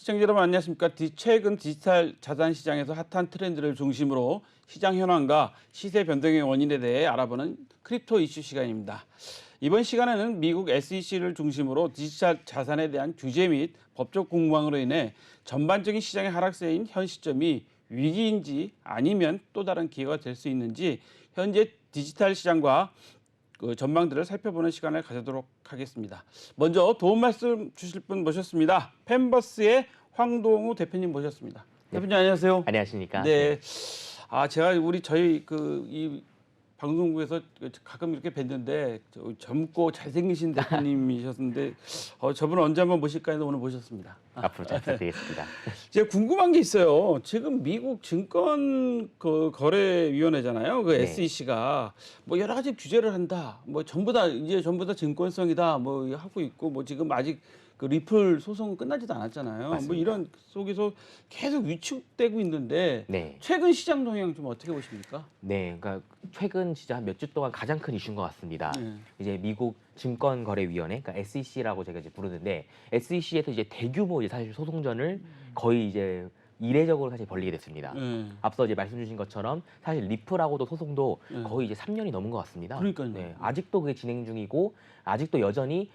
시청자 여러분 안녕하십니까? 최근 디지털 자산 시장에서 핫한 트렌드를 중심으로 시장 현황과 시세 변동의 원인에 대해 알아보는 크립토 이슈 시간입니다. 이번 시간에는 미국 SEC를 중심으로 디지털 자산에 대한 규제 및 법적 공방으로 인해 전반적인 시장의 하락세인 현 시점이 위기인지 아니면 또 다른 기회가 될 수 있는지 현재 디지털 시장과 그 전망들을 살펴보는 시간을 가지도록 하겠습니다. 먼저 도움 말씀 주실 분 모셨습니다. 펜버스의 황동우 대표님 모셨습니다. 네. 대표님 안녕하세요. 안녕하십니까? 네. 제가 저희 이 방송국에서 가끔 이렇게 뵀는데 젊고 잘생기신 대표님이셨는데 저분 언제 한번 모실까 해서 오늘 모셨습니다. 앞으로 잘 부탁드리겠습니다. 제가 궁금한 게 있어요. 지금 미국 증권 거래위원회잖아요. 그 네. SEC가 뭐 여러 가지 규제를 한다. 뭐 전부 다 증권성이다. 뭐 하고 있고 뭐 지금 아직 그 리플 소송은 끝나지도 않았잖아요. 맞습니다. 뭐 이런 속에서 계속 위축되고 있는데 네. 최근 시장 동향 좀 어떻게 보십니까? 네, 그러니까 최근 진짜 한 몇 주 동안 가장 큰 이슈인 것 같습니다. 네. 이제 미국 증권거래위원회, 그러니까 SEC라고 제가 이제 부르는데 SEC에서 이제 대규모 사실 소송전을 거의 이제 이례적으로 사실 벌리게 됐습니다. 앞서 이제 말씀 주신 것처럼 사실 리플하고도 소송도 거의 이제 3년이 넘은 것 같습니다. 그러니까요. 네, 아직도 그게 진행 중이고 아직도 여전히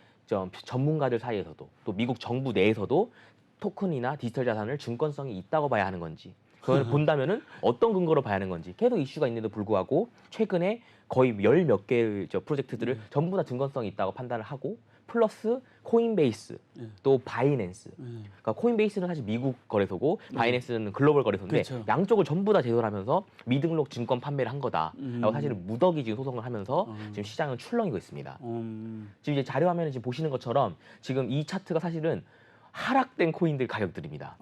전문가들 사이에서도 또 미국 정부 내에서도 토큰이나 디지털 자산을 증권성이 있다고 봐야 하는 건지 그걸 본다면은 어떤 근거로 봐야 하는 건지 계속 이슈가 있는데도 불구하고 최근에 거의 열 몇 개의 프로젝트들을 전부 다 증권성이 있다고 판단을 하고 플러스 코인베이스 또 바이낸스 그러니까 코인베이스는 사실 미국 거래소고 바이낸스는 글로벌 거래소인데 그렇죠. 양쪽을 전부 다 제소를 하면서 미등록 증권 판매를 한 거다라고 사실은 무더기 지금 소송을 하면서 지금 시장은 출렁이고 있습니다. 지금 이제 자료 화면에 지금 보시는 것처럼 지금 이 차트가 사실은 하락된 코인들 가격들입니다.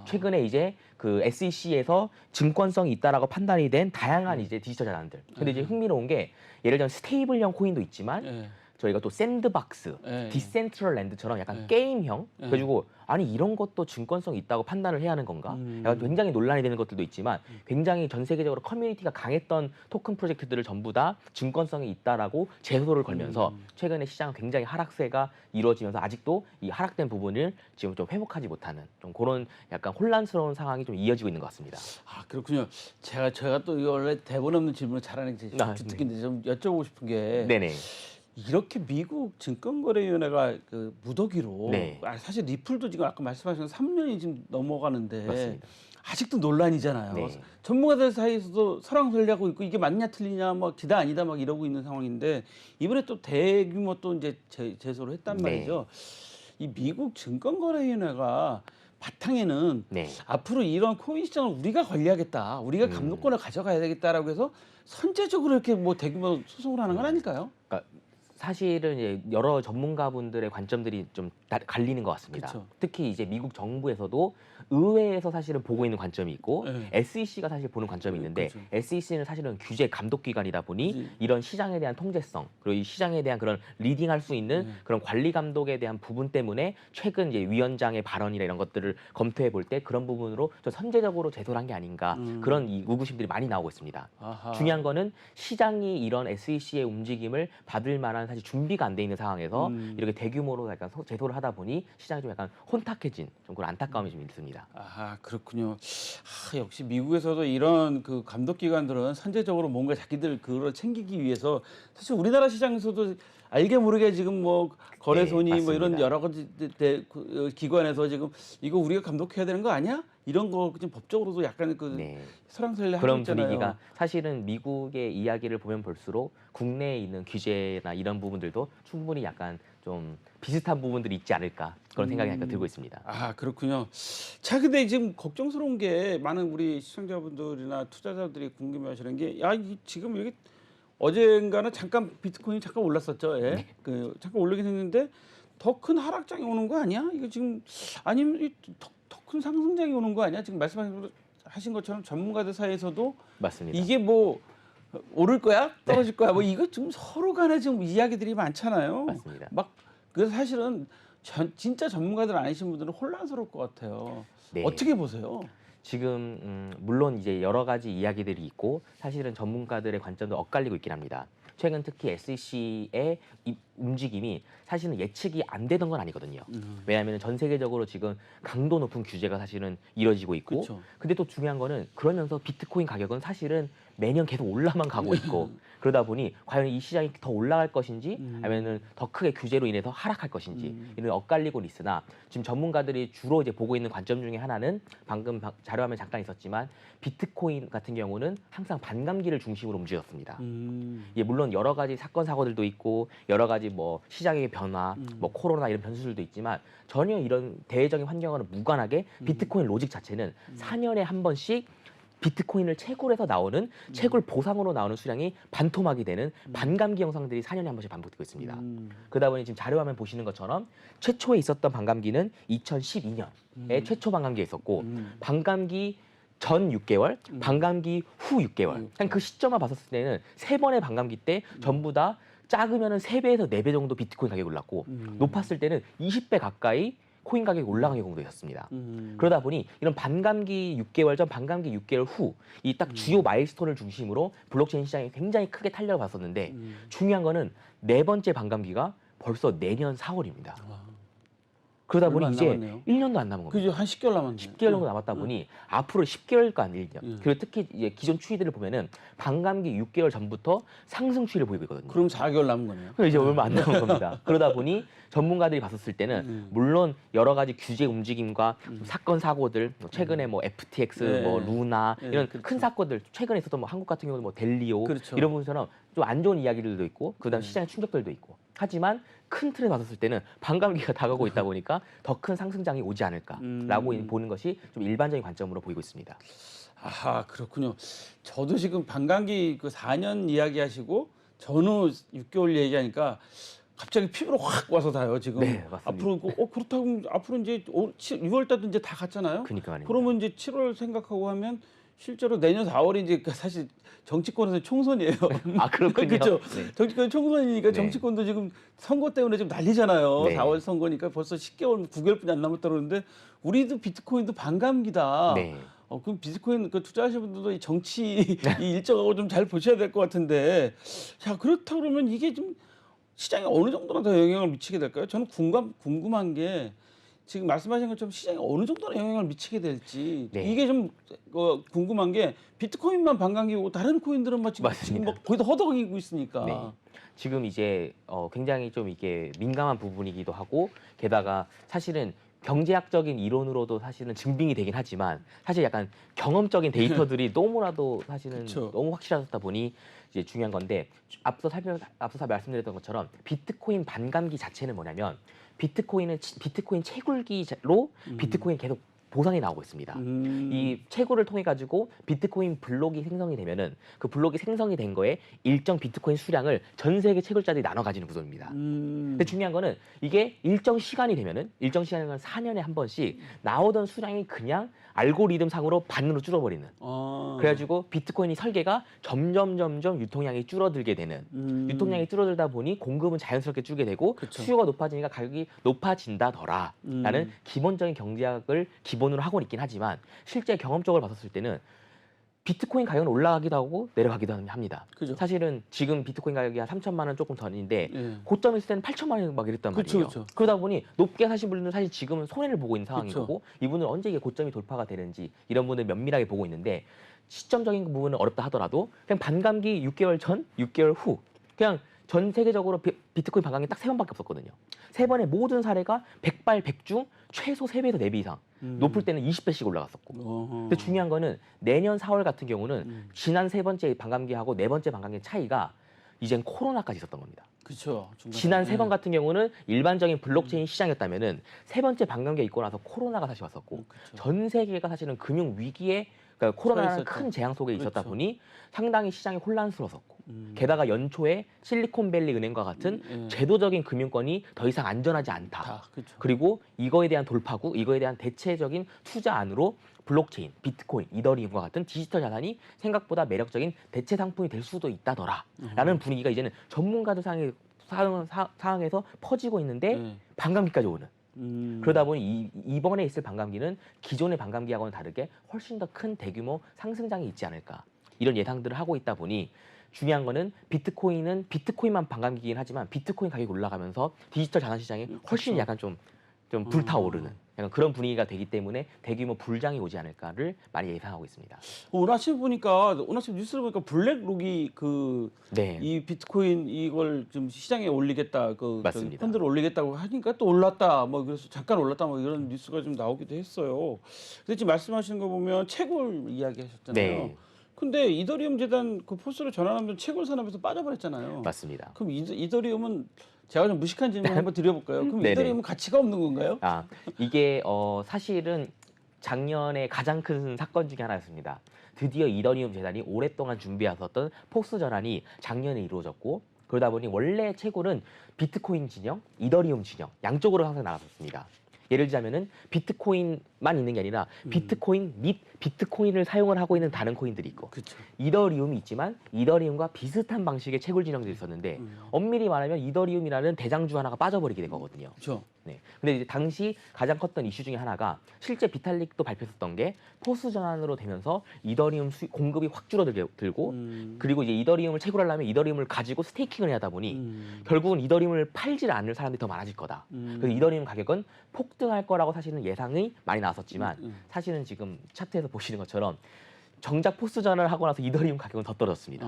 최근에 이제 그 SEC에서 증권성이 있다라고 판단이 된 다양한 이제 디지털 자산들. 근데 이제 흥미로운 게 예를 들면 스테이블형 코인도 있지만 저희가 또 샌드박스, 디센트럴랜드처럼 약간 게임형 그래가지고 아니 이런 것도 증권성이 있다고 판단을 해야 하는 건가? 약간 굉장히 논란이 되는 것들도 있지만 굉장히 전 세계적으로 커뮤니티가 강했던 토큰 프로젝트들을 전부 다 증권성이 있다라고 제소를 걸면서 최근에 시장은 굉장히 하락세가 이루어지면서 아직도 이 하락된 부분을 지금 좀 회복하지 못하는 좀 그런 약간 혼란스러운 상황이 좀 이어지고 있는 것 같습니다. 그렇군요. 제가 또 원래 대본 없는 질문을 잘하는 게 주특기인데 좀 여쭤보고 싶은 게 네네. 이렇게 미국 증권거래위원회가 그 무더기로 네. 사실 리플도 지금 아까 말씀하신 3년이 지금 넘어가는데 맞습니다. 아직도 논란이잖아요. 네. 전문가들 사이에서도 설왕설래하고 있고 이게 맞냐 틀리냐 막 기다 아니다 막 이러고 있는 상황인데 이번에 또 대규모 또 이제 제소를 했단 말이죠. 이 미국 증권거래위원회가 바탕에는 앞으로 이런 코인 시장을 우리가 관리하겠다, 우리가 감독권을 가져가야 되겠다라고 해서 선제적으로 이렇게 뭐 대규모 소송을 하는 건 아닐까요? 그러니까 사실은 이제 여러 전문가분들의 관점들이 좀 갈리는 것 같습니다. 그쵸. 특히 이제 미국 정부에서도 의회에서 사실은 보고 있는 관점이 있고 SEC가 사실 보는 관점이 있는데 그렇죠. SEC는 사실은 규제 감독 기관이다 보니 그치. 이런 시장에 대한 통제성 그리고 이 시장에 대한 그런 리딩할 수 있는 그런 관리 감독에 대한 부분 때문에 최근 이제 위원장의 발언이나 이런 것들을 검토해 볼 때 그런 부분으로 좀 선제적으로 제소를 한 게 아닌가 그런 이 의구심들이 많이 나오고 있습니다. 중요한 거는 시장이 이런 SEC의 움직임을 받을 만한 사실 준비가 안 돼 있는 상황에서 이렇게 대규모로 약간 제소를 하다 보니 시장이 좀 약간 혼탁해진 좀 그런 안타까움이 좀 있습니다. 그렇군요. 역시 미국에서도 이런 그 감독기관들은 선제적으로 뭔가 자기들 그걸 챙기기 위해서 사실 우리나라 시장에서도 알게 모르게 지금 뭐 거래소니 뭐 이런 여러 가지 기관에서 지금 이거 우리가 감독해야 되는 거 아니야? 이런 거 지금 법적으로도 약간 설왕설래 하고 그런 있잖아요. 분위기가 사실은 미국의 이야기를 보면 볼수록 국내에 있는 규제나 이런 부분들도 충분히 약간 좀 비슷한 부분들이 있지 않을까 그런 생각이 약간 들고 있습니다. 그렇군요. 자, 근데 지금 걱정스러운 게 많은 우리 시청자분들이나 투자자들이 궁금해하시는 게 지금 여기 어젠가는 잠깐 비트코인이 잠깐 올랐었죠. 그 잠깐 올리긴 했는데 더 큰 하락장이 오는 거 아니야? 이거 지금 아니면 더 큰 상승장이 오는 거 아니야? 지금 말씀하신 것처럼 전문가들 사이에서도 맞습니다. 이게 뭐 오를 거야? 떨어질 거야? 뭐 이거 지금 서로 간에 지금 이야기들이 많잖아요. 맞습니다. 그래서 사실은 진짜 전문가들 아니신 분들은 혼란스러울 것 같아요. 어떻게 보세요? 지금 물론 이제 여러 가지 이야기들이 있고 사실은 전문가들의 관점도 엇갈리고 있긴 합니다. 최근 특히 SEC의 움직임이 사실은 예측이 안 되던 건 아니거든요. 왜냐하면 전 세계적으로 지금 강도 높은 규제가 사실은 이뤄지고 있고, 그쵸. 근데 또 중요한 거는 그러면서 비트코인 가격은 사실은 매년 계속 올라만 가고 있고 그러다 보니 과연 이 시장이 더 올라갈 것인지 아니면은 더 크게 규제로 인해서 하락할 것인지 이런 엇갈리고 있으나 지금 전문가들이 주로 이제 보고 있는 관점 중에 하나는 방금 자료화면 잠깐 있었지만 비트코인 같은 경우는 항상 반감기를 중심으로 움직였습니다. 예, 물론 여러 가지 사건 사고들도 있고 여러 가지 뭐 시장의 변화, 뭐 코로나 이런 변수들도 있지만 전혀 이런 대외적인 환경과는 무관하게 비트코인 로직 자체는 4년에 한 번씩 비트코인을 채굴해서 나오는 채굴 보상으로 나오는 수량이 반토막이 되는 반감기 현상들이 4년에 한 번씩 반복되고 있습니다. 그러다 보니 지금 자료화면 보시는 것처럼 최초에 있었던 반감기는 2012년에 최초 반감기가 있었고 반감기 전 6개월, 반감기 후 6개월. 그냥 그 시점만 봤었을 때는 세 번의 반감기 때 전부 다 작으면은 3배에서 4배 정도 비트코인 가격이 올랐고 높았을 때는 20배 가까이 코인 가격이 올라간 경우도 있었습니다. 그러다 보니 이런 반감기 6개월 전, 반감기 6개월 후 이 딱 주요 마일스톤을 중심으로 블록체인 시장이 굉장히 크게 탄력을 받았는데 중요한 거는 네 번째 반감기가 벌써 내년 4월입니다. 그러다 얼마 보니 안 이제 남았네요. 1년도 안 남은 겁니다. 그죠? 한 10개월 남았네. 10개월 정도 남았다 보니 앞으로 10개월간 1년. 그리고 특히 이제 기존 추이들을 보면은 반감기 6개월 전부터 상승 추이를 보이고 있거든요. 그럼 4개월 남은 거네요. 그럼 이제 얼마 안 남은 겁니다. 그러다 보니 전문가들이 봤었을 때는 물론 여러 가지 규제 움직임과 사건 사고들 뭐 최근에 뭐 FTX, 네. 뭐 루나 네, 이런 그렇죠. 큰 사건들 최근에 있었던 뭐 한국 같은 경우는 뭐 델리오 그렇죠. 이런 분처럼 좀 안 좋은 이야기들도 있고 그다음 시장의 충격들도 있고 하지만 큰 틀에 봤었을 때는 반감기가 다가오고 있다 보니까 더 큰 상승장이 오지 않을까라고 보는 것이 좀 일반적인 관점으로 보이고 있습니다. 아하, 그렇군요. 저도 지금 반감기 그 4년 이야기하시고 전후 6개월 얘기하니까 갑자기 피부로 확 와서 닿아요, 지금. 네, 맞습니다. 앞으로 그렇다고 앞으로 이제 6월 달도 이제 다 갔잖아요. 그러니까 말입니다. 그러면 이제 7월 생각하고 하면 실제로 내년 4월이 이제 사실 정치권에서 총선이에요. 아 그렇군요. 그렇죠. 네. 정치권 총선이니까 네. 정치권도 지금 선거 때문에 지금 난리잖아요. 네. 4월 선거니까 벌써 10개월, 9개월뿐이 안 남았다 그러는데 우리도 비트코인도 반감기다. 네. 그럼 비트코인 그 투자하시는 분들도 이 정치 이 일정하고 좀 잘 보셔야 될 것 같은데, 자 그렇다 그러면 이게 좀 시장에 어느 정도나 더 영향을 미치게 될까요? 저는 궁금한 게 지금 말씀하신 것처럼 시장에 어느 정도나 영향을 미치게 될지 네. 이게 좀 궁금한 게 비트코인만 반감기고 다른 코인들은 막 지금 맞습니다. 막 거의 다 허덕이고 있으니까. 네. 지금 이제 굉장히 좀 이게 민감한 부분이기도 하고 게다가 사실은 경제학적인 이론으로도 사실은 증빙이 되긴 하지만 사실 약간 경험적인 데이터들이 너무나도 사실은 그쵸. 너무 확실하다 보니 이제 중요한 건데 앞서 말씀드렸던 것처럼 비트코인 반감기 자체는 뭐냐면 비트코인 채굴기로 비트코인 계속 보상이 나오고 있습니다. 이 채굴을 통해 가지고 비트코인 블록이 생성이 되면은 그 블록이 생성이 된 거에 일정 비트코인 수량을 전 세계 채굴자들이 나눠 가지는 구조입니다. 근데 중요한 거는 이게 일정 시간이 되면은 일정 시간이면 4년에 한 번씩 나오던 수량이 그냥 알고리즘 상으로 반으로 줄어버리는. 그래가지고 비트코인이 설계가 점점 유통량이 줄어들게 되는. 유통량이 줄어들다 보니 공급은 자연스럽게 줄게 되고 그쵸. 수요가 높아지니까 가격이 높아진다더라라는 기본적인 경제학을 기본으로 하고 있긴 하지만 실제 경험적으로 봤었을 때는 비트코인 가격은 올라가기도 하고 내려가기도 합니다. 그죠. 사실은 지금 비트코인 가격이 한 3천만 원 조금 전인데 예. 고점에 있을 때는 8천만 원 막 이랬단 그쵸, 말이에요. 그쵸. 그러다 보니 높게 사신 분들은 사실 지금은 손해를 보고 있는 상황인 그쵸. 거고 이분은 언제 이게 고점이 돌파가 되는지 이런 분을 면밀하게 보고 있는데 시점적인 부분은 어렵다 하더라도 그냥 반감기 6개월 전, 6개월 후 그냥 전 세계적으로 비트코인 반감기 딱 3번밖에 없었거든요. 3번의 모든 사례가 100발 100중 최소 3배에서 4배 이상 높을 때는 20배씩 올라갔었고 근데 중요한 거는 내년 4월 같은 경우는 지난 3번째 반감기하고 4번째 반감기 차이가 이젠 코로나까지 있었던 겁니다. 그렇죠. 지난 3번 같은 경우는 일반적인 블록체인 시장이었다면은 3번째 반감기가 있고 나서 코로나가 다시 왔었고 전 세계가 사실은 금융 위기에 그러니까 코로나라는 처했었죠. 큰 재앙 속에 있었다 그렇죠. 보니 상당히 시장이 혼란스러웠었고 게다가 연초에 실리콘밸리 은행과 같은 제도적인 금융권이 더 이상 안전하지 않다. 그렇죠. 그리고 이거에 대한 돌파구, 이거에 대한 대체적인 투자 안으로 블록체인, 비트코인, 이더리움과 같은 디지털 자산이 생각보다 매력적인 대체 상품이 될 수도 있다더라라는 분위기가 이제는 전문가들 상황에서 퍼지고 있는데 반감기까지 오는. 그러다 보니 이번에 있을 반감기는 기존의 반감기하고는 다르게 훨씬 더 큰 대규모 상승장이 있지 않을까 이런 예상들을 하고 있다 보니 중요한 거는 비트코인은 비트코인만 반감기긴 하지만 비트코인 가격이 올라가면서 디지털 자산 시장이 훨씬 그렇죠. 약간 좀 불타오르는 약간 그런 분위기가 되기 때문에 대규모 불장이 오지 않을까를 많이 예상하고 있습니다. 오늘 아침 보니까 오늘 아침 뉴스를 보니까 블랙록이 그 네, 이 비트코인 이걸 좀 시장에 올리겠다 그 저기 맞습니다. 펀드를 올리겠다고 하니까 또 올랐다 뭐 그래서 잠깐 올랐다 뭐 이런 뉴스가 좀 나오기도 했어요. 근데 지금 말씀하시는 거 보면 채굴 이야기하셨잖아요. 네, 근데 이더리움 재단 그 포스로 전환하면 채굴 산업에서 빠져버렸잖아요. 맞습니다. 그럼 이더리움은 제가 좀 무식한 질문 한번 드려볼까요? 그럼 네네. 이더리움은 가치가 없는 건가요? 이게 사실은 작년에 가장 큰 사건 중에 하나였습니다. 드디어 이더리움 재단이 오랫동안 준비해왔었던 포스 전환이 작년에 이루어졌고 그러다 보니 원래 채굴은 비트코인 진영, 이더리움 진영 양쪽으로 항상 나갔었습니다. 예를 들자면은 비트코인만 있는 게 아니라 비트코인 및 비트코인을 사용을 하고 있는 다른 코인들이 있고 그렇죠. 이더리움이 있지만 이더리움과 비슷한 방식의 채굴 진영들이 있었는데 엄밀히 말하면 이더리움이라는 대장주 하나가 빠져버리게 된 거거든요. 그렇죠. 네. 근데 이제 당시 가장 컸던 이슈 중에 하나가 실제 비탈릭도 발표했었던 게 포스 전환으로 되면서 이더리움 공급이 확 줄어들고 그리고 이제 이더리움을 채굴하려면 이더리움을 가지고 스테이킹을 해야 하다 보니 결국은 이더리움을 팔지 않을 사람들이 더 많아질 거다. 그래서 이더리움 가격은 폭등할 거라고 사실은 예상이 많이 나왔었지만 사실은 지금 차트에서 보시는 것처럼 정작 포스 전환을 하고 나서 이더리움 가격은 더 떨어졌습니다.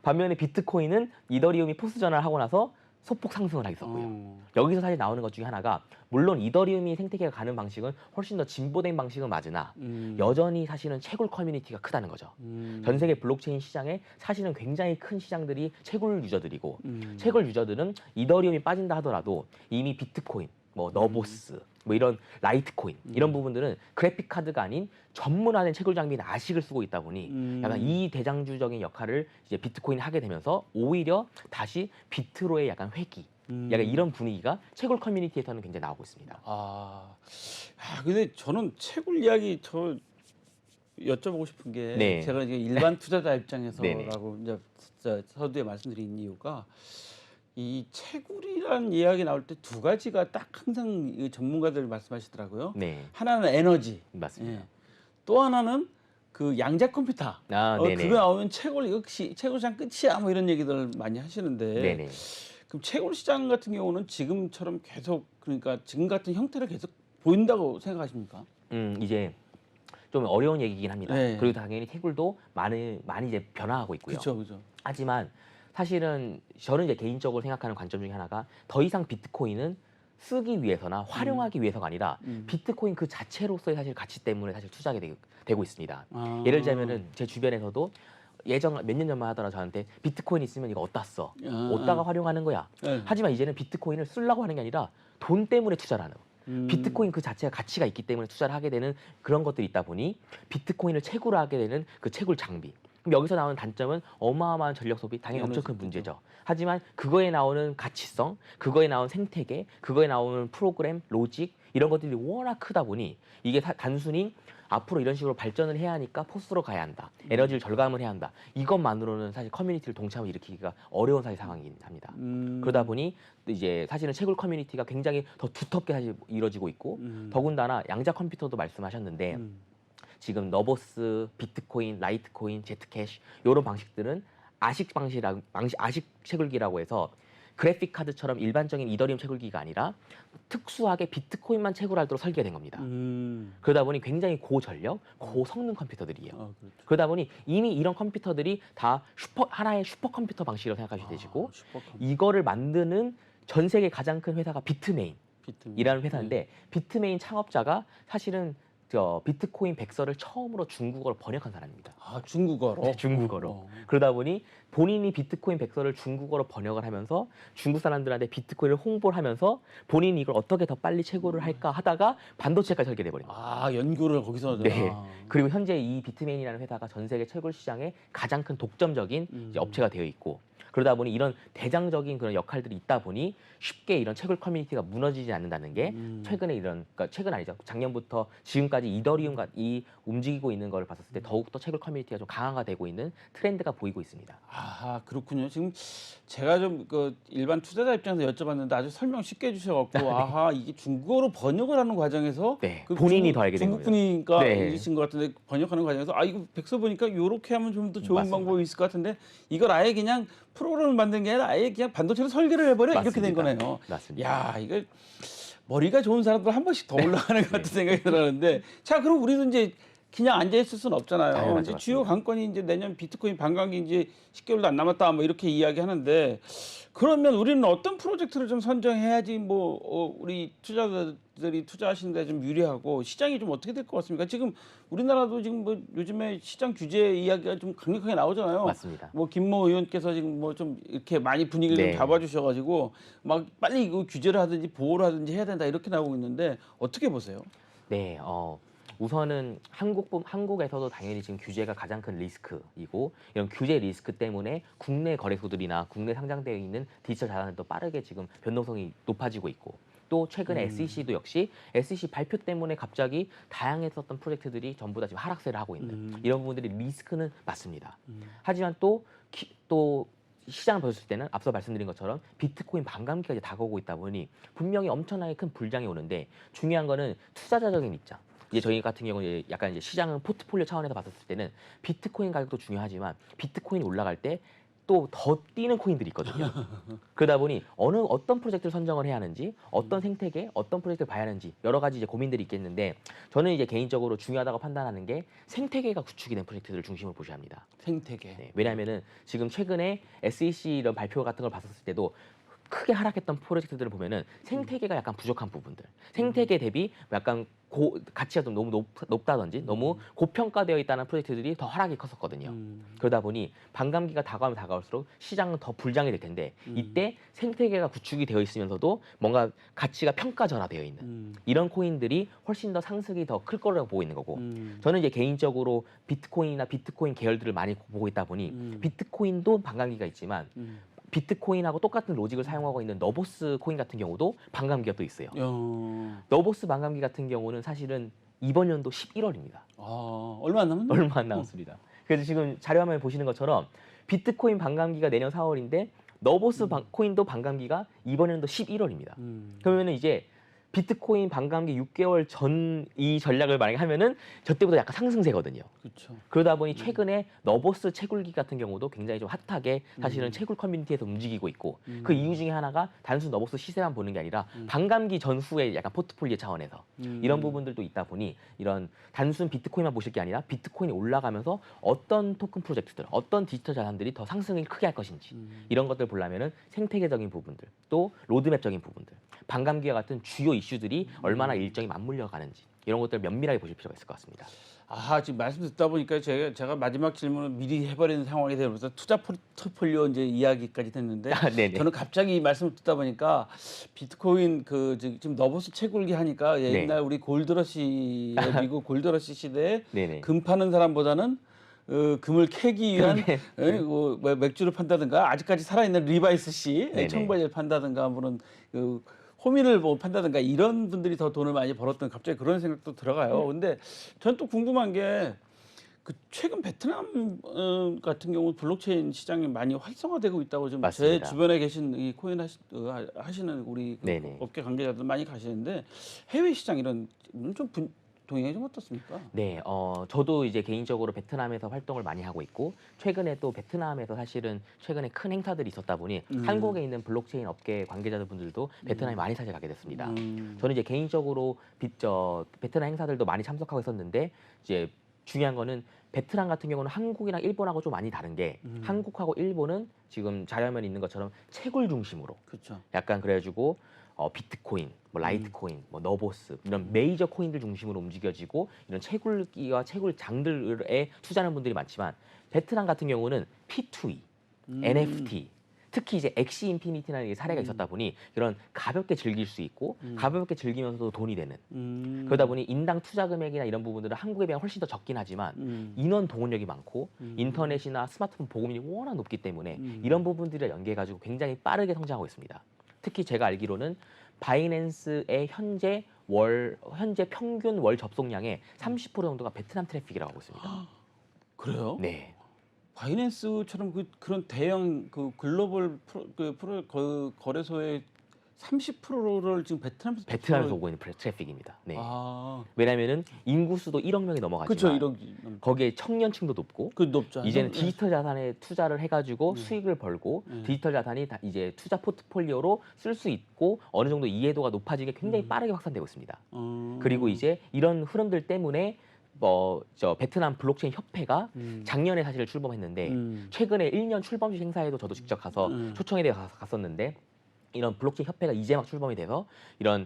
반면에 비트코인은 이더리움이 포스 전환을 하고 나서 소폭 상승을 하게 있었고요. 여기서 사실 나오는 것 중에 하나가 물론 이더리움이 생태계가 가는 방식은 훨씬 더 진보된 방식은 맞으나 여전히 사실은 채굴 커뮤니티가 크다는 거죠. 전 세계 블록체인 시장에 사실은 굉장히 큰 시장들이 채굴 유저들이고 채굴 유저들은 이더리움이 빠진다 하더라도 이미 비트코인, 뭐 너보스, 뭐 이런 라이트코인 이런 부분들은 그래픽 카드가 아닌 전문화된 채굴 장비인 아식을 쓰고 있다 보니 약간 이 대장주적인 역할을 이제 비트코인이 하게 되면서 오히려 다시 비트로의 약간 회귀, 약간 이런 분위기가 채굴 커뮤니티에서는 굉장히 나오고 있습니다. 근데 저는 채굴 이야기 여쭤보고 싶은 게 네. 제가 이제 일반 투자자 네네. 입장에서라고 이제 서두에 말씀드린 이유가 이 채굴이라는 이야기 나올 때 두 가지가 딱 항상 이 전문가들 말씀하시더라고요. 네, 하나는 에너지, 맞습니다. 예. 또 하나는 그 양자 컴퓨터. 네네. 그거 나오면 채굴 역시 채굴 시장 끝이야 뭐 이런 얘기들 많이 하시는데 네네. 그럼 채굴 시장 같은 경우는 지금처럼 계속 그러니까 지금 같은 형태를 계속 보인다고 생각하십니까? 이제 좀 어려운 얘기긴 합니다. 네. 그리고 당연히 채굴도 많이 이제 변화하고 있고요. 그렇죠, 그렇죠. 하지만 사실은 저는 이제 개인적으로 생각하는 관점 중에 하나가 더 이상 비트코인은 쓰기 위해서나 활용하기 위해서가 아니라 비트코인 그 자체로서의 사실 가치 때문에 사실 투자하게 되고 있습니다. 예를 들자면은 제 주변에서도 예전 몇 년 전만 하더라 저한테 비트코인 있으면 이거 어디다 써? 어디다가 활용하는 거야? 네. 하지만 이제는 비트코인을 쓰려고 하는 게 아니라 돈 때문에 투자를 하는 거. 비트코인 그 자체가 가치가 있기 때문에 투자를 하게 되는 그런 것들이 있다 보니 비트코인을 채굴하게 되는 그 채굴 장비. 그럼 여기서 나오는 단점은 어마어마한 전력 소비, 당연히 엄청 큰 문제죠. 하지만 그거에 나오는 가치성, 그거에 나오는 생태계, 그거에 나오는 프로그램, 로직 이런 것들이 워낙 크다 보니 이게 단순히 앞으로 이런 식으로 발전을 해야 하니까 포스로 가야 한다. 에너지를 절감을 해야 한다. 이것만으로는 사실 커뮤니티를 동참을 일으키기가 어려운 사실 상황이긴 합니다. 그러다 보니 이제 사실은 채굴 커뮤니티가 굉장히 더 두텁게 사실 이루어지고 있고 더군다나 양자 컴퓨터도 말씀하셨는데 지금 너보스, 비트코인, 라이트코인, 제트캐시 이런 방식들은 아식 채굴기라고 해서 그래픽 카드처럼 일반적인 이더리움 채굴기가 아니라 특수하게 비트코인만 채굴하도록 설계된 겁니다. 그러다 보니 굉장히 고전력, 고성능 컴퓨터들이에요. 그렇죠. 그러다 보니 이미 이런 컴퓨터들이 다 하나의 슈퍼컴퓨터 방식으로 생각하시면 되시고 이거를 만드는 전 세계 가장 큰 회사가 비트메인이라는 회사인데 비트메인 창업자가 사실은 비트코인 백서를 처음으로 중국어로 번역한 사람입니다. 중국어로? 네, 중국어로. 그러다 보니 본인이 비트코인 백서를 중국어로 번역을 하면서 중국 사람들한테 비트코인을 홍보를 하면서 본인이 이걸 어떻게 더 빨리 채굴을 할까 하다가 반도체까지 설계돼 버린 거예요. 연구를 거기서. 네. 그리고 현재 이 비트메인이라는 회사가 전 세계 채굴 시장의 가장 큰 독점적인 이제 업체가 되어 있고 그러다 보니 이런 대장적인 그런 역할들이 있다 보니 쉽게 이런 채굴 커뮤니티가 무너지지 않는다는 게 최근에 그러니까 최근 아니죠. 작년부터 지금까지 이더리움이 움직이고 있는 걸 봤을 때 더욱더 채굴 커뮤니티가 좀 강화가 되고 있는 트렌드가 보이고 있습니다. 아, 그렇군요. 지금 제가 좀 그 일반 투자자 입장에서 여쭤봤는데 아주 설명 쉽게 해주셔갖고 아하, 이게 중국어로 번역을 하는 과정에서 네, 그 본인이 더 알게 된 중국 거죠. 분이니까 네. 이신 것 같은데 번역하는 과정에서 아, 이거 백서 보니까 이렇게 하면 좀 더 좋은 맞습니다. 방법이 있을 것 같은데 이걸 아예 그냥 프로그램을 만든 게 아니라 아예 그냥 반도체로 설계를 해버려 이렇게 된 맞습니다. 거네요. 맞습니다. 야, 이거 머리가 좋은 사람들 한 번씩 더 올라가는 것 같은 생각이 들었는데 자, 그럼 우리도 이제 그냥 앉아 있을 수는 없잖아요. 당연하죠, 이제 주요 맞습니다. 관건이 이제 내년 비트코인 반감기 이제 10개월도 안 남았다 뭐 이렇게 이야기하는데 그러면 우리는 어떤 프로젝트를 좀 선정해야지 뭐 우리 투자자들이 투자하시는데 좀 유리하고 시장이 좀 어떻게 될 것 같습니까? 지금 우리나라도 지금 뭐 요즘에 시장 규제 이야기가 좀 강력하게 나오잖아요. 맞습니다. 뭐 김모 의원께서 지금 뭐 좀 이렇게 많이 분위기를 네. 좀 잡아주셔가지고 막 빨리 이거 규제를 하든지 보호를 하든지 해야 된다 이렇게 나오고 있는데 어떻게 보세요? 네, 우선은 한국에서도 당연히 지금 규제가 가장 큰 리스크이고 이런 규제 리스크 때문에 국내 거래소들이나 국내 상장되어 있는 디지털 자산들도 빠르게 지금 변동성이 높아지고 있고 또 최근에 SEC도 역시 SEC 발표 때문에 갑자기 다양했었던 프로젝트들이 전부 다 지금 하락세를 하고 있는 이런 부분들이 리스크는 맞습니다. 하지만 또 시장을 보셨을 때는 앞서 말씀드린 것처럼 비트코인 반감기가 이제 다가오고 있다 보니 분명히 엄청나게 큰 불장이 오는데 중요한 거는 투자자적인 입장. 이제 저희 같은 경우는 이제 약간 이제 시장은 포트폴리오 차원에서 봤었을 때는 비트코인 가격도 중요하지만 비트코인이 올라갈 때 또 더 뛰는 코인들이 있거든요. 그러다 보니 어떤 프로젝트를 선정을 해야 하는지, 어떤 생태계, 어떤 프로젝트를 봐야 하는지 여러 가지 이제 고민들이 있겠는데 저는 이제 개인적으로 중요하다고 판단하는 게 생태계가 구축이 된 프로젝트들을 중심으로 보셔야 합니다. 생태계. 네, 왜냐하면은 지금 최근에 SEC 이런 발표 같은 걸 봤었을 때도 크게 하락했던 프로젝트들을 보면은 생태계가 약간 부족한 부분들, 생태계 대비 약간 가치가 좀 너무 높다든지 너무 고평가되어 있다는 프로젝트들이 더 하락이 컸었거든요. 그러다 보니 반감기가 다가오면 다가올수록 시장은 더 불장이 될 텐데 이때 생태계가 구축이 되어 있으면서도 뭔가 가치가 평가전화되어 있는 이런 코인들이 훨씬 더 상승이 더 클 거라고 보고 있는 거고 저는 이제 개인적으로 비트코인이나 비트코인 계열들을 많이 보고 있다 보니 비트코인도 반감기가 있지만 비트코인하고 똑같은 로직을 사용하고 있는 너보스 코인 같은 경우도 반감기가 또 있어요. 너보스 반감기 같은 경우는 사실은 이번 연도 11월입니다. 아, 얼마 안 남았네. 얼마 안 남았습니다. 그래서 지금 자료화면에 보시는 것처럼 비트코인 반감기가 내년 4월인데 너보스 코인도 반감기가 이번 연도 11월입니다. 그러면은 이제 비트코인 반감기 6개월 전 이 전략을 만약에 하면은 저 때보다 약간 상승세거든요. 그렇죠. 그러다 보니 최근에 너보스 채굴기 같은 경우도 굉장히 좀 핫하게 사실은 채굴 커뮤니티에서 움직이고 있고 그 이유 중에 하나가 단순 너보스 시세만 보는 게 아니라 반감기 전후에 약간 포트폴리오 차원에서 이런 부분들도 있다 보니 이런 단순 비트코인만 보실 게 아니라 비트코인이 올라가면서 어떤 토큰 프로젝트들, 어떤 디지털 자산들이 더 상승을 크게 할 것인지 이런 것들 보려면은 생태계적인 부분들, 또 로드맵적인 부분들, 반감기와 같은 주요 이슈들이 얼마나 일정이 맞물려 가는지 이런 것들을 면밀하게 보실 필요가 있을 것 같습니다. 아, 지금 말씀 듣다 보니까 제가 마지막 질문을 미리 해버리는 상황이 되면서 투자 포트폴리오 이제 이야기까지 됐는데 네네. 저는 갑자기 이 말씀을 듣다 보니까 비트코인 지금 너보스 채굴기 하니까 옛날 우리 골드러시 미국 골드러시 시대에 네네. 금 파는 사람보다는 금을 캐기 위한 뭐 맥주를 판다든가 아직까지 살아있는 리바이스 씨 네네. 청바지를 판다든가 물론 호미를 뭐 판다든가 이런 분들이 더 돈을 많이 벌었던 갑자기 그런 생각도 들어가요. 근데 전 또 궁금한 게 그 최근 베트남 같은 경우 블록체인 시장이 많이 활성화되고 있다고 좀 제 맞습니다. 주변에 계신 이 코인 하시는 우리 그 네네. 업계 관계자들 많이 가시는데 해외 시장 이런 좀 동향이 좀 어떻습니까? 네, 저도 이제 개인적으로 베트남에서 활동을 많이 하고 있고 최근에 또 베트남에서 사실은 최근에 큰 행사들이 있었다 보니 한국에 있는 블록체인 업계 관계자분들도 베트남에 많이 사실 가게 됐습니다. 저는 이제 개인적으로 베트남 행사들도 많이 참석하고 있었는데 이제 중요한 거는 베트남 같은 경우는 한국이랑 일본하고 좀 많이 다른 게 한국하고 일본은 지금 자료화면에 있는 것처럼 채굴 중심으로 그렇죠. 약간 그래가지고 비트코인, 뭐 라이트코인, 뭐 너보스 이런 메이저 코인들 중심으로 움직여지고 이런 채굴기와 채굴장들에 투자하는 분들이 많지만 베트남 같은 경우는 P2E, NFT 특히 이제 엑시 인피니티라는 게 사례가 있었다 보니 이런 가볍게 즐길 수 있고 가볍게 즐기면서도 돈이 되는 그러다 보니 인당 투자 금액이나 이런 부분들은 한국에 비해 훨씬 더 적긴 하지만 인원 동원력이 많고 인터넷이나 스마트폰 보급률이 워낙 높기 때문에 이런 부분들을 연계해가지고 굉장히 빠르게 성장하고 있습니다. 특히 제가 알기로는 바이낸스의 현재 평균 월 접속량의 30% 정도가 베트남 트래픽이라고 하고 있습니다. 그래요? 네. 바이낸스처럼 그런 대형 글로벌 거래소의 30%를 지금 베트남에서 오고 있는 트래픽입니다. 네. 아, 왜냐하면은 인구 수도 1억 명이 넘어가지만 그렇죠. 거기에 청년층도 높고 높죠. 이제는 디지털 자산에 투자를 해가지고 수익을 벌고 디지털 자산이 다 이제 투자 포트폴리오로 쓸 수 있고 어느 정도 이해도가 높아지게 굉장히 빠르게 확산되고 있습니다. 그리고 이제 이런 흐름들 때문에 베트남 블록체인 협회가 작년에 사실 출범했는데 최근에 1년 출범식 행사에도 저도 직접 가서 초청에 대해 갔었는데 이런 블록체인 협회가 이제 막 출범이 돼서 이런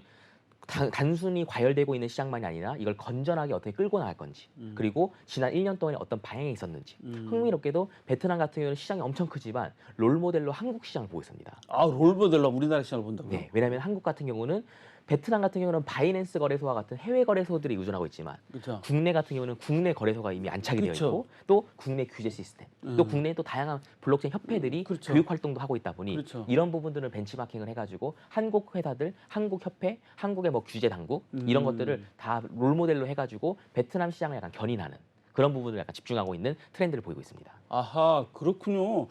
단순히 과열되고 있는 시장만이 아니라 이걸 건전하게 어떻게 끌고 나갈 건지 그리고 지난 1년 동안에 어떤 방향이 있었는지 흥미롭게도 베트남 같은 경우는 시장이 엄청 크지만 롤모델로 한국 시장을 보고 있습니다. 아, 롤모델로 우리나라 시장을 본다고요? 네, 왜냐하면 한국 같은 경우는 베트남 같은 경우는 바이낸스 거래소와 같은 해외 거래소들이 의존하고 있지만 그렇죠. 국내 같은 경우는 국내 거래소가 이미 안착이 되어 그쵸. 있고 또 국내 규제 시스템 또 국내에 또 다양한 블록체인 협회들이 그렇죠. 교육 활동도 하고 있다 보니 그렇죠. 이런 부분들을 벤치마킹을 해가지고 한국 회사들, 한국 협회, 한국의 뭐 규제 당국 이런 것들을 다 롤모델로 해가지고 베트남 시장을 약간 견인하는 그런 부분을 약간 집중하고 있는 트렌드를 보이고 있습니다. 아하, 그렇군요.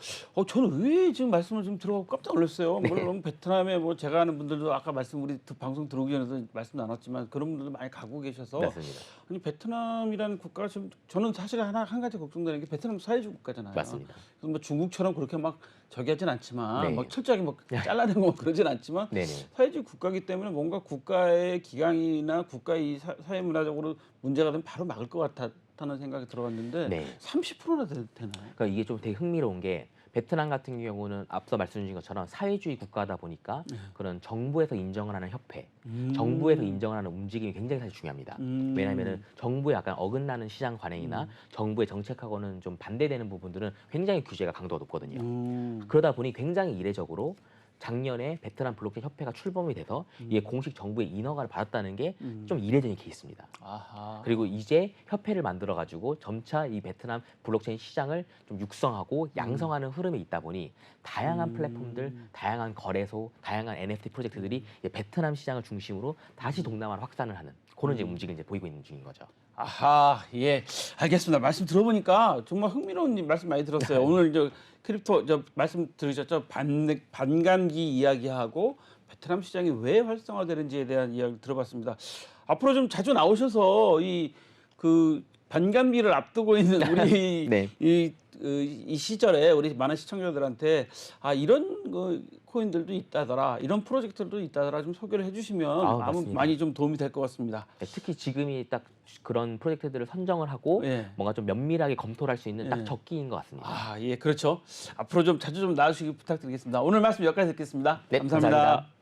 저는 의외의 지금 말씀을 좀 들어보고 깜짝 놀랐어요. 네. 물론 베트남에 뭐 제가 아는 분들도 아까 우리 방송 들어오기 전에도 말씀 나눴지만 그런 분들도 많이 가고 계셔서 맞습니다. 아니 베트남이라는 국가가 지금 저는 사실 한 가지 걱정되는 게 베트남 사회주의 국가잖아요. 맞습니다. 그래서 뭐 중국처럼 그렇게 막 저기 하진 않지만 네. 막 철저하게 막 잘라내고 막 그러진 않지만 네네. 사회주의 국가이기 때문에 뭔가 국가의 기강이나 국가의 사회 문화적으로 문제가 되면 바로 막을 것 같다는 생각이 들어봤는데 네. 30%나 되나요? 그러니까 이게 좀 되게 흥미로운 게 베트남 같은 경우는 앞서 말씀 주신 것처럼 사회주의 국가다 보니까 그런 정부에서 인정을 하는 협회, 정부에서 인정을 하는 움직임이 굉장히 사실 중요합니다. 왜냐하면은 정부에 약간 어긋나는 시장 관행이나 정부의 정책하고는 좀 반대되는 부분들은 굉장히 규제가 강도가 높거든요. 그러다 보니 굉장히 이례적으로 작년에 베트남 블록체인 협회가 출범이 돼서 이게 공식 정부의 인허가를 받았다는 게 좀 이례적인 케이스입니다. 아하. 그리고 이제 협회를 만들어 가지고 점차 이 베트남 블록체인 시장을 좀 육성하고 양성하는 흐름이 있다 보니 다양한 플랫폼들, 다양한 거래소, 다양한 NFT 프로젝트들이 이제 베트남 시장을 중심으로 다시 동남아로 확산을 하는 그런 이제 움직임을 이제 보이고 있는 중인 거죠. 아하, 예, 알겠습니다. 말씀 들어보니까 정말 흥미로운 말씀 많이 들었어요. 오늘 크립토 말씀 들으셨죠? 반감기 이야기하고 베트남 시장이 왜 활성화되는지에 대한 이야기 들어봤습니다. 앞으로 좀 자주 나오셔서 그 반감기를 앞두고 있는 우리 네. 이 시절에 우리 많은 시청자들한테 이런 코인들도 있다더라, 이런 프로젝트들도 있다더라 좀 소개를 해주시면 맞습니다. 많이 좀 도움이 될 것 같습니다. 네, 특히 지금이 딱 그런 프로젝트들을 선정을 하고 예. 뭔가 좀 면밀하게 검토를 할 수 있는 딱 예. 적기인 것 같습니다. 예, 그렇죠. 앞으로 좀 자주 좀 나와주시기 부탁드리겠습니다. 오늘 말씀 여기까지 듣겠습니다. 네, 감사합니다. 감사합니다.